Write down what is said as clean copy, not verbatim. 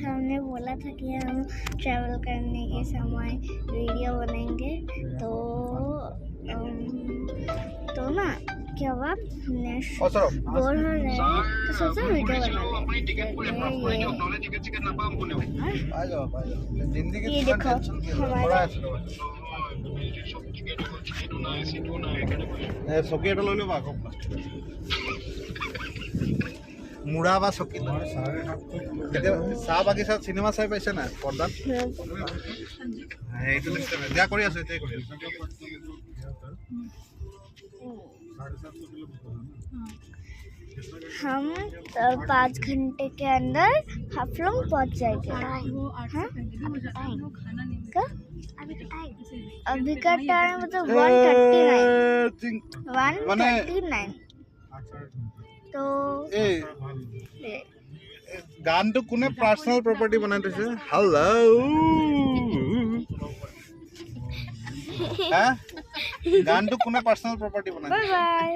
हमने बोला था कि हम ट्रैवल करने के समय वीडियो बनाएंगे तो ना क्या हुआ हमने बोर हो रहे हैं तो सोचा वीडियो बना ले ये देखो हमारा চকী এটা লৈ ল'বা আকৌ মুড়া বা চকী চাহ বাগিচাত চিনেমা চাই পাইছে নাই পৰ্দাত এইটো দিয়া কৰি আছো এতিয়াই কৰি আছো हम 5 घंटे के अंदर हाफलंग पहुंच जाएंगे। अभी का टाइम मतलब 1:39 तो গানটো কোনে পাৰ্সোনাল প্ৰপাৰ্টি বনাই দিছে হেল্ল গানটো কোনে পাৰ্সোনাল প্ৰপাৰ্টি বনাই बाय बाय।